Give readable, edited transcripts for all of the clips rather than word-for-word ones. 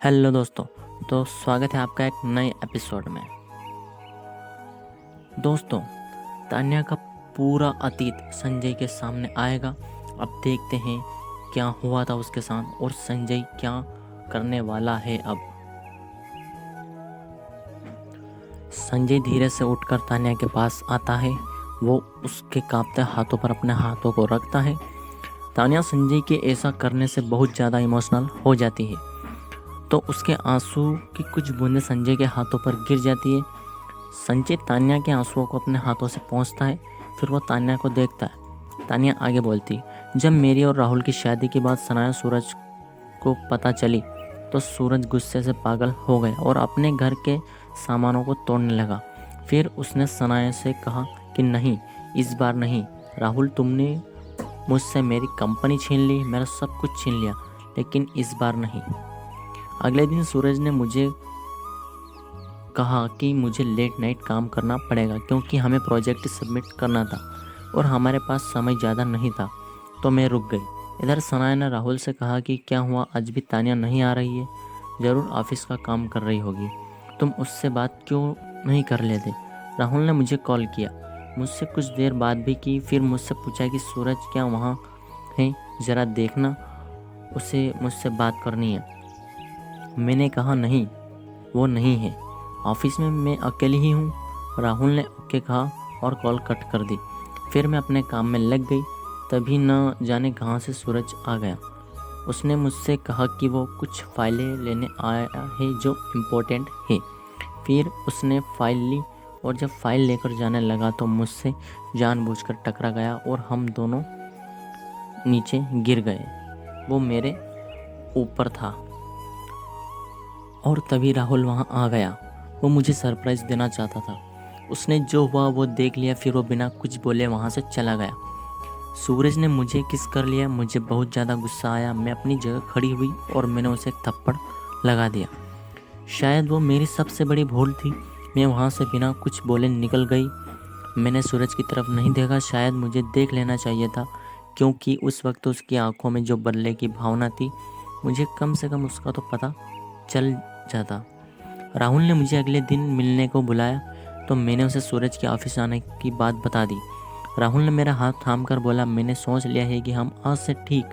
Hello दोस्तों। तो स्वागत है आपका एक नए एपिसोड में। दोस्तों, तान्या का पूरा अतीत संजय के सामने आएगा। अब देखते हैं क्या हुआ था उसके साथ और संजय क्या करने वाला है अब। संजय धीरे से उठकर तान्या के पास आता है। वो उसके कांपते हाथों पर अपने हाथों को रखता है। तान्या संजय के ऐसा करने से बहुत ज़्यादा इमोशनल हो जाती है, तो उसके आंसू की कुछ बूंदें संजय के हाथों पर गिर जाती है। संजय तान्या के आंसुओं को अपने हाथों से पोंछता है। फिर वो तान्या को देखता है। तान्या आगे बोलती, जब मेरी और राहुल की शादी की बात सनाया सूरज को पता चली तो सूरज गुस्से से पागल हो गया और अपने घर के सामानों को तोड़ने लगा। फिर उसने सनाया से कहा कि नहीं, इस बार नहीं राहुल, तुमने मुझसे मेरी कंपनी छीन ली, मेरा सब कुछ छीन लिया, लेकिन इस बार नहीं। अगले दिन सूरज ने मुझे कहा कि मुझे लेट नाइट काम करना पड़ेगा क्योंकि हमें प्रोजेक्ट सबमिट करना था और हमारे पास समय ज़्यादा नहीं था, तो मैं रुक गई। इधर सनाया ने राहुल से कहा कि क्या हुआ, आज भी तानिया नहीं आ रही है? ज़रूर ऑफिस का काम कर रही होगी, तुम उससे बात क्यों नहीं कर लेते? राहुल ने मुझे कॉल किया, मुझसे कुछ देर बात भी की, फिर मुझसे पूछा कि सूरज क्या वहाँ है, ज़रा देखना, उसे मुझसे बात करनी है। मैंने कहा नहीं, वो नहीं है, ऑफिस में मैं अकेली ही हूँ। राहुल ने ओके कहा और कॉल कट कर दी। फिर मैं अपने काम में लग गई। तभी न जाने कहाँ से सूरज आ गया। उसने मुझसे कहा कि वो कुछ फाइलें लेने आया है जो इम्पोर्टेंट है। फिर उसने फाइल ली और जब फाइल लेकर जाने लगा तो मुझसे जानबूझकर टकरा गया और हम दोनों नीचे गिर गए। वो मेरे ऊपर था और तभी राहुल वहाँ आ गया। वो मुझे सरप्राइज़ देना चाहता था। उसने जो हुआ वो देख लिया, फिर वो बिना कुछ बोले वहाँ से चला गया। सूरज ने मुझे किस कर लिया। मुझे बहुत ज़्यादा गुस्सा आया। मैं अपनी जगह खड़ी हुई और मैंने उसे थप्पड़ लगा दिया। शायद वो मेरी सबसे बड़ी भूल थी। मैं वहाँ से बिना कुछ बोले निकल गई। मैंने सूरज की तरफ नहीं देखा। शायद मुझे देख लेना चाहिए था, क्योंकि उस वक्त उसकी आंखों में जो बदले की भावना थी, मुझे कम से कम उसका तो पता चल जाता। राहुल ने मुझे अगले दिन मिलने को बुलाया तो मैंने उसे सूरज के ऑफिस आने की बात बता दी। राहुल ने मेरा हाथ थाम कर बोला, मैंने सोच लिया है कि हम आज से ठीक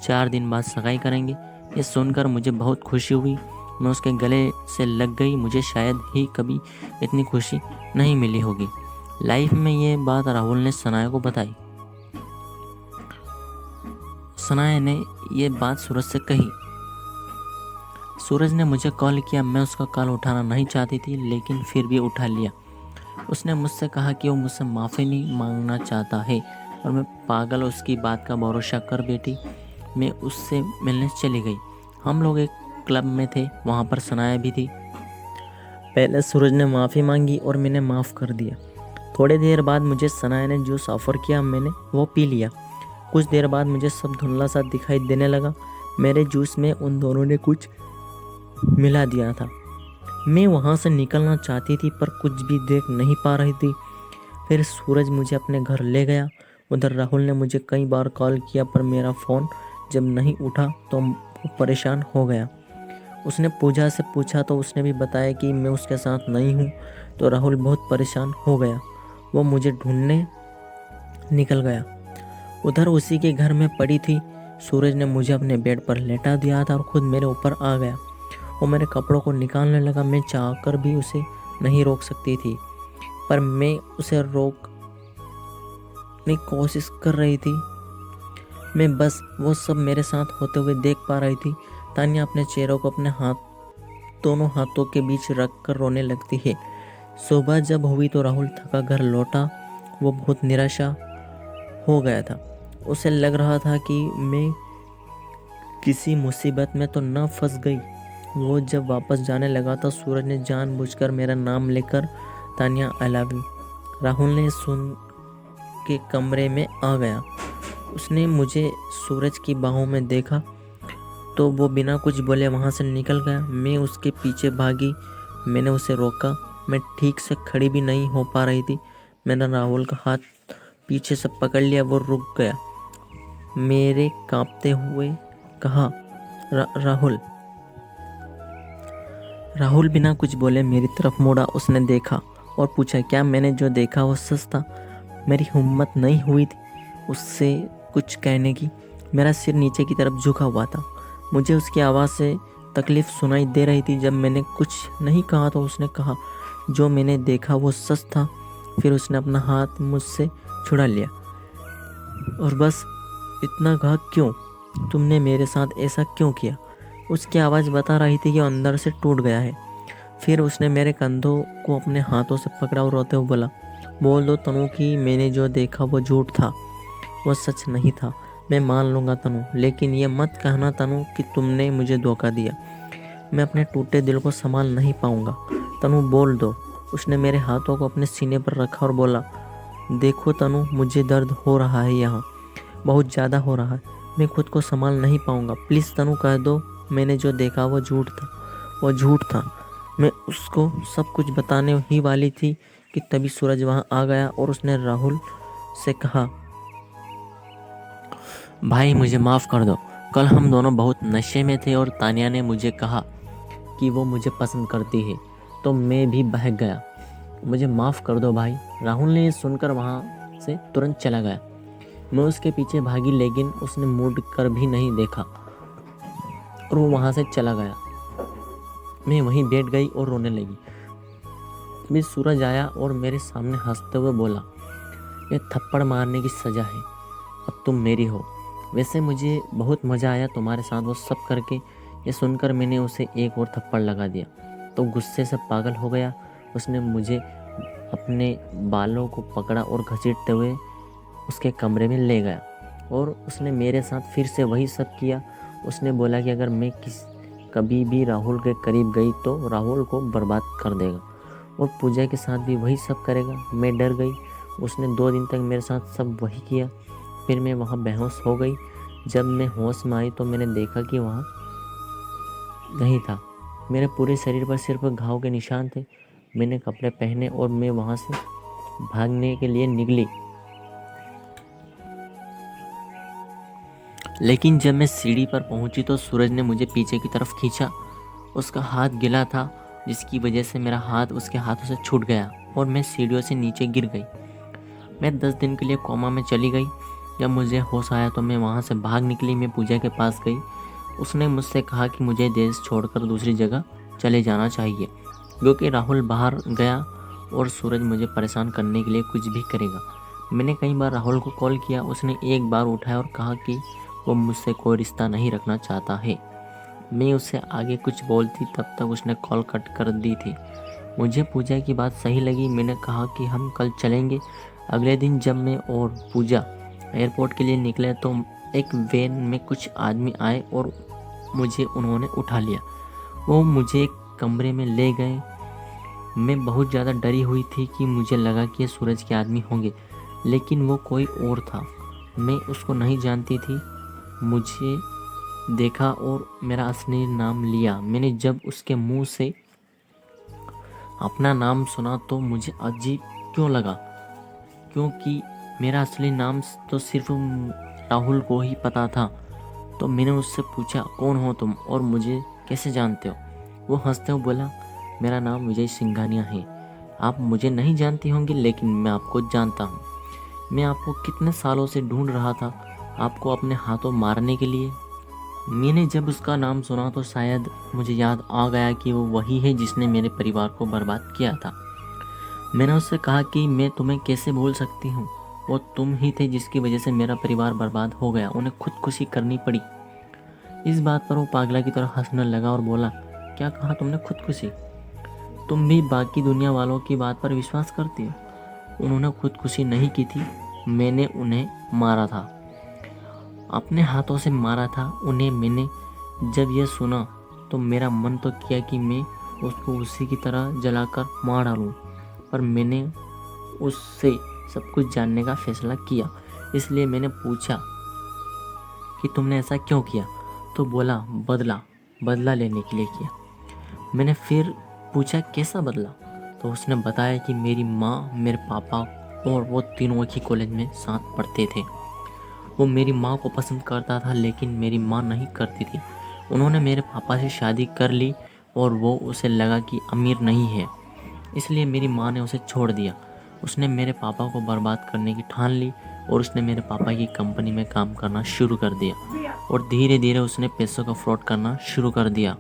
4 दिन बाद सगाई करेंगे। ये सुनकर मुझे बहुत खुशी हुई। मैं उसके गले से लग गई। मुझे शायद ही कभी इतनी खुशी नहीं मिली होगी लाइफ में। ये बात राहुल ने सनाया को बताई। सनाया ने ये बात सूरज से कही। सूरज ने मुझे कॉल किया। मैं उसका कॉल उठाना नहीं चाहती थी, लेकिन फिर भी उठा लिया। उसने मुझसे कहा कि वो मुझसे माफ़ी नहीं मांगना चाहता है और मैं पागल उसकी बात का भरोसा कर बैठी। मैं उससे मिलने चली गई। हम लोग एक क्लब में थे, वहाँ पर सनाया भी थी। पहले सूरज ने माफ़ी मांगी और मैंने माफ़ कर दिया। थोड़ी देर बाद मुझे सनाया ने जूस ऑफ़र किया, मैंने वो पी लिया। कुछ देर बाद मुझे सब धुंधला सा दिखाई देने लगा। मेरे जूस में उन दोनों ने कुछ मिला दिया था। मैं वहाँ से निकलना चाहती थी पर कुछ भी देख नहीं पा रही थी। फिर सूरज मुझे अपने घर ले गया। उधर राहुल ने मुझे कई बार कॉल किया पर मेरा फ़ोन जब नहीं उठा तो वो परेशान हो गया। उसने पूजा से पूछा तो उसने भी बताया कि मैं उसके साथ नहीं हूँ, तो राहुल बहुत परेशान हो गया। वो मुझे ढूंढने निकल गया। उधर उसी के घर में पड़ी थी। सूरज ने मुझे अपने बेड पर लेटा दिया था और खुद मेरे ऊपर आ गया। वो मेरे कपड़ों को निकालने लगा। मैं चाहकर भी उसे नहीं रोक सकती थी, पर मैं उसे रोकने की कोशिश कर रही थी। मैं बस वो सब मेरे साथ होते हुए देख पा रही थी। तान्या अपने चेहरों को अपने दोनों हाथों के बीच रख कर रोने लगती है। सुबह जब हुई तो राहुल थका घर लौटा। वो बहुत निराशा हो गया था। उसे लग रहा था कि मैं किसी मुसीबत में तो न फंस गई। वो जब वापस जाने लगा तो सूरज ने जानबूझकर मेरा नाम लेकर Tanya I love you Rahul ने सुन के कमरे में आ गया। उसने मुझे सूरज की बाहों में देखा तो वो बिना कुछ बोले वहाँ से निकल गया। मैं उसके पीछे भागी। मैंने उसे रोका। मैं ठीक से खड़ी भी नहीं हो पा रही थी। मैंने राहुल का हाथ पीछे से पकड़ लिया। वो रुक गया। मेरे कांपते हुए कहा, राहुल। राहुल बिना कुछ बोले मेरी तरफ मुड़ा। उसने देखा और पूछा, क्या मैंने जो देखा वो सच था? मेरी हिम्मत नहीं हुई थी उससे कुछ कहने की। मेरा सिर नीचे की तरफ झुका हुआ था। मुझे उसकी आवाज़ से तकलीफ़ सुनाई दे रही थी। जब मैंने कुछ नहीं कहा तो उसने कहा, जो मैंने देखा वो सच था। फिर उसने अपना हाथ मुझसे छुड़ा लिया और बस इतना कहा, क्यों? तुमने मेरे साथ ऐसा क्यों किया? उसकी आवाज़ बता रही थी कि अंदर से टूट गया है। फिर उसने मेरे कंधों को अपने हाथों से पकड़ा और रोते हुए बोला, बोल दो तनु कि मैंने जो देखा वो झूठ था, वो सच नहीं था। मैं मान लूँगा तनु, लेकिन ये मत कहना तनु कि तुमने मुझे धोखा दिया। मैं अपने टूटे दिल को संभाल नहीं पाऊँगा। तनु बोल दो। उसने मेरे हाथों को अपने सीने पर रखा और बोला, देखो तनु, मुझे दर्द हो रहा है, यहाँ बहुत ज़्यादा हो रहा है। मैं खुद को संभाल नहीं पाऊँगा। प्लीज़ तनु कह दो, मैंने जो देखा वो झूठ था, वो झूठ था। मैं उसको सब कुछ बताने ही वाली थी कि तभी सूरज वहाँ आ गया और उसने राहुल से कहा, भाई मुझे माफ़ कर दो। कल हम दोनों बहुत नशे में थे और तानिया ने मुझे कहा कि वो मुझे पसंद करती है, तो मैं भी बहक गया। मुझे माफ़ कर दो भाई। राहुल ने ये सुनकर वहाँ से तुरंत चला गया। मैं उसके पीछे भागी, लेकिन उसने मुड़ कर भी नहीं देखा और वो वहाँ से चला गया। मैं वहीं बैठ गई और रोने लगी। फिर सूरज आया और मेरे सामने हंसते हुए बोला, ये थप्पड़ मारने की सज़ा है, अब तुम मेरी हो। वैसे मुझे बहुत मज़ा आया तुम्हारे साथ वो सब करके। ये सुनकर मैंने उसे एक और थप्पड़ लगा दिया तो गुस्से से पागल हो गया। उसने मुझे अपने बालों को पकड़ा और घसीटते हुए उसके कमरे में ले गया और उसने मेरे साथ फिर से वही सब किया। उसने बोला कि अगर मैं कभी भी राहुल के करीब गई तो राहुल को बर्बाद कर देगा और पूजा के साथ भी वही सब करेगा। मैं डर गई। उसने 2 दिन तक मेरे साथ सब वही किया। फिर मैं वहाँ बेहोश हो गई। जब मैं होश में आई तो मैंने देखा कि वहाँ नहीं था। मेरे पूरे शरीर पर सिर्फ घाव के निशान थे। मैंने कपड़े पहने और मैं वहाँ से भागने के लिए निकली, लेकिन जब मैं सीढ़ी पर पहुंची तो सूरज ने मुझे पीछे की तरफ खींचा। उसका हाथ गीला था, जिसकी वजह से मेरा हाथ उसके हाथों से छूट गया और मैं सीढ़ियों से नीचे गिर गई। मैं 10 दिन के लिए कोमा में चली गई। जब मुझे होश आया तो मैं वहाँ से भाग निकली। मैं पूजा के पास गई। उसने मुझसे कहा कि मुझे देश छोड़कर दूसरी जगह चले जाना चाहिए, क्योंकि राहुल बाहर गया और सूरज मुझे परेशान करने के लिए कुछ भी करेगा। मैंने कई बार राहुल को कॉल किया। उसने एक बार उठाया और कहा कि वो मुझसे कोई रिश्ता नहीं रखना चाहता है। मैं उससे आगे कुछ बोलती तब तक उसने कॉल कट कर दी थी। मुझे पूजा की बात सही लगी। मैंने कहा कि हम कल चलेंगे। अगले दिन जब मैं और पूजा एयरपोर्ट के लिए निकले तो एक वैन में कुछ आदमी आए और मुझे उन्होंने उठा लिया। वो मुझे एक कमरे में ले गए। मैं बहुत ज़्यादा डरी हुई थी कि मुझे लगा कि ये सूरज के आदमी होंगे, लेकिन वो कोई और था। मैं उसको नहीं जानती थी। मुझे देखा और मेरा असली नाम लिया। मैंने जब उसके मुंह से अपना नाम सुना तो मुझे अजीब क्यों लगा, क्योंकि मेरा असली नाम तो सिर्फ राहुल को ही पता था। तो मैंने उससे पूछा, कौन हो तुम और मुझे कैसे जानते हो? वो हंसते हुए बोला, मेरा नाम विजय सिंघानिया है। आप मुझे नहीं जानती होंगी, लेकिन मैं आपको जानता हूँ। मैं आपको कितने सालों से ढूंढ रहा था, आपको अपने हाथों मारने के लिए। मैंने जब उसका नाम सुना तो शायद मुझे याद आ गया कि वो वही है जिसने मेरे परिवार को बर्बाद किया था। मैंने उससे कहा कि मैं तुम्हें कैसे भूल सकती हूँ, वो तुम ही थे जिसकी वजह से मेरा परिवार बर्बाद हो गया। उन्हें खुदकुशी करनी पड़ी। इस बात पर वो पागला की तरह हंसने लगा और बोला, क्या कहा तुमने? खुदकुशी? तुम भी बाकी दुनिया वालों की बात पर विश्वास करती हो? उन्होंने खुदकुशी नहीं की थी, मैंने उन्हें मारा था, अपने हाथों से मारा था उन्हें। मैंने जब यह सुना तो मेरा मन तो किया कि मैं उसको उसी की तरह जलाकर मार डालूं, पर मैंने उससे सब कुछ जानने का फैसला किया। इसलिए मैंने पूछा कि तुमने ऐसा क्यों किया? तो बोला, बदला लेने के लिए किया। मैंने फिर पूछा, कैसा बदला? तो उसने बताया कि मेरी माँ, मेरे पापा और वो तीनों एक ही कॉलेज में साथ पढ़ते थे। वो मेरी माँ को पसंद करता था, लेकिन मेरी माँ नहीं करती थी। उन्होंने मेरे पापा से शादी कर ली और वो उसे लगा कि अमीर नहीं है, इसलिए मेरी माँ ने उसे छोड़ दिया। उसने मेरे पापा को बर्बाद करने की ठान ली और उसने मेरे पापा की कंपनी में काम करना शुरू कर दिया और धीरे धीरे उसने पैसों का फ्रॉड करना शुरू कर दिया।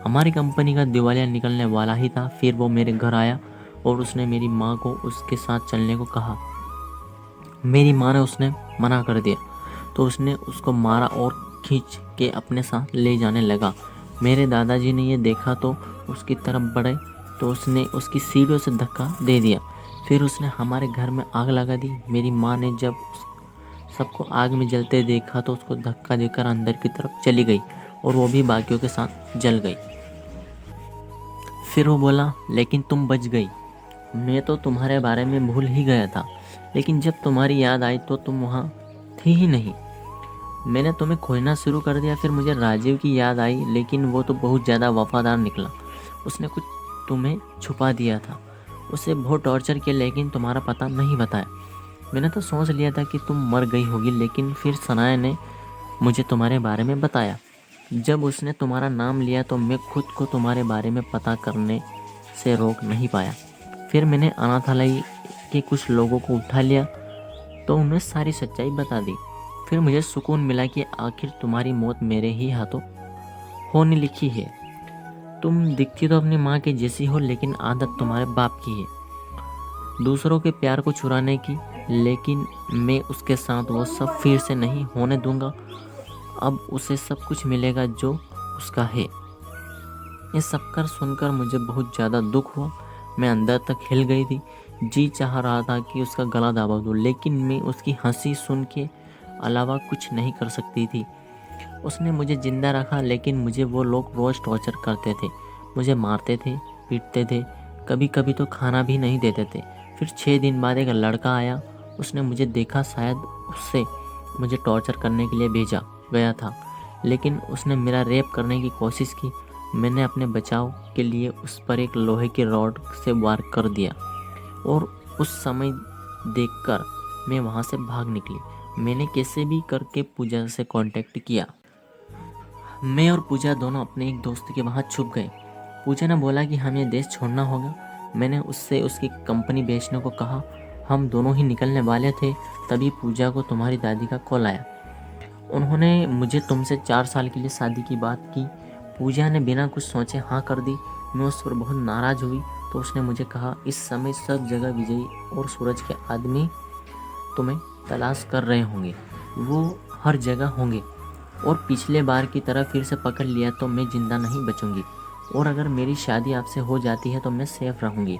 हमारी कंपनी का दिवालिया निकलने वाला ही था। फिर वो मेरे घर आया और उसने मेरी माँ को उसके साथ चलने को कहा। मेरी माँ ने उसने मना कर दिया तो उसने उसको मारा और खींच के अपने साथ ले जाने लगा। मेरे दादाजी ने ये देखा तो उसकी तरफ बढ़े तो उसने उसकी सीढ़ियों से धक्का दे दिया। फिर उसने हमारे घर में आग लगा दी। मेरी माँ ने जब सबको आग में जलते देखा तो उसको धक्का देकर अंदर की तरफ चली गई और वो भी बाकियों के साथ जल गई। फिर वो बोला, लेकिन तुम बच गई। मैं तो तुम्हारे बारे में भूल ही गया था, लेकिन जब तुम्हारी याद आई तो तुम वहाँ थी ही नहीं। मैंने तुम्हें खोजना शुरू कर दिया। फिर मुझे राजीव की याद आई, लेकिन वो तो बहुत ज़्यादा वफादार निकला। उसने कुछ तुम्हें छुपा दिया था। उसे बहुत टॉर्चर किया लेकिन तुम्हारा पता नहीं बताया। मैंने तो सोच लिया था कि तुम मर गई होगी, लेकिन फिर सनाया ने मुझे तुम्हारे बारे में बताया। जब उसने तुम्हारा नाम लिया तो मैं खुद को तुम्हारे बारे में पता करने से रोक नहीं पाया। फिर मैंने अनाथालय के कुछ लोगों को उठा लिया तो उन्हें सारी सच्चाई बता दी। फिर मुझे सुकून मिला कि आखिर तुम्हारी मौत मेरे ही हाथों होने लिखी है। तुम दिखती तो अपनी माँ के जैसी हो, लेकिन आदत तुम्हारे बाप की है, दूसरों के प्यार को चुराने की। लेकिन मैं उसके साथ वो सब फिर से नहीं होने दूंगा। अब उसे सब कुछ मिलेगा जो उसका है। ये सब कर सुनकर मुझे बहुत ज़्यादा दुख हुआ। मैं अंदर तक हिल गई थी। जी चाह रहा था कि उसका गला दबा दूं, लेकिन मैं उसकी हंसी सुन के अलावा कुछ नहीं कर सकती थी। उसने मुझे जिंदा रखा, लेकिन मुझे वो लोग रोज़ टॉर्चर करते थे। मुझे मारते थे, पीटते थे, कभी कभी तो खाना भी नहीं देते थे। फिर 6 दिन बाद एक लड़का आया। उसने मुझे देखा, शायद उससे मुझे टॉर्चर करने के लिए भेजा गया था, लेकिन उसने मेरा रेप करने की कोशिश की। मैंने अपने बचाव के लिए उस पर एक लोहे की रॉड से वार कर दिया और उस समय देखकर मैं वहाँ से भाग निकली। मैंने कैसे भी करके पूजा से कांटेक्ट किया। मैं और पूजा दोनों अपने एक दोस्त के वहाँ छुप गए। पूजा ने बोला कि हमें देश छोड़ना होगा। मैंने उससे उसकी कंपनी बेचने को कहा। हम दोनों ही निकलने वाले थे, तभी पूजा को तुम्हारी दादी का कॉल आया। उन्होंने मुझे तुमसे 4 साल के लिए शादी की बात की। पूजा ने बिना कुछ सोचे हाँ कर दी। मैं उस पर बहुत नाराज़ हुई तो उसने मुझे कहा, इस समय सब जगह विजय और सूरज के आदमी तुम्हें तलाश कर रहे होंगे। वो हर जगह होंगे और पिछले बार की तरह फिर से पकड़ लिया तो मैं ज़िंदा नहीं बचूंगी। और अगर मेरी शादी आपसे हो जाती है तो मैं सेफ रहूँगी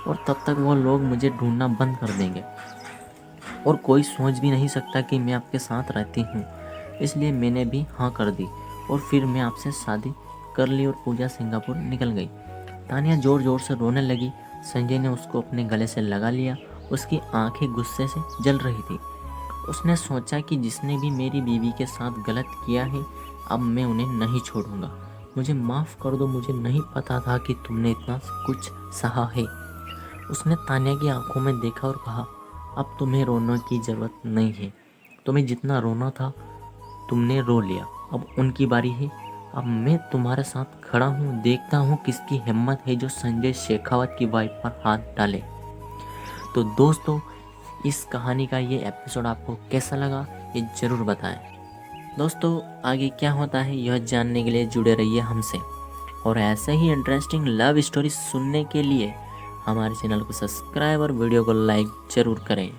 और तब तक वो लोग मुझे ढूंढना बंद कर देंगे और कोई सोच भी नहीं सकता कि मैं आपके साथ रहती हूँ। इसलिए मैंने भी हाँ कर दी और फिर मैं आपसे शादी कर ली और पूजा सिंगापुर निकल गई। तानिया ज़ोर ज़ोर से रोने लगी। संजय ने उसको अपने गले से लगा लिया। उसकी आंखें गुस्से से जल रही थी। उसने सोचा कि जिसने भी मेरी बीवी के साथ गलत किया है, अब मैं उन्हें नहीं छोड़ूंगा। मुझे माफ़ कर दो, मुझे नहीं पता था कि तुमने इतना कुछ सहा है। उसने तानिया की आंखों में देखा और कहा, अब तुम्हें रोने की ज़रूरत नहीं है। तुम्हें जितना रोना था तुमने रो लिया, अब उनकी बारी है। अब मैं तुम्हारे साथ खड़ा हूँ, देखता हूँ किसकी हिम्मत है जो संजय शेखावत की वाइफ पर हाथ डाले। तो दोस्तों, इस कहानी का ये एपिसोड आपको कैसा लगा ये ज़रूर बताएं। दोस्तों, आगे क्या होता है यह जानने के लिए जुड़े रहिए हमसे और ऐसे ही इंटरेस्टिंग लव स्टोरी सुनने के लिए हमारे चैनल को सब्सक्राइब और वीडियो को लाइक ज़रूर करें।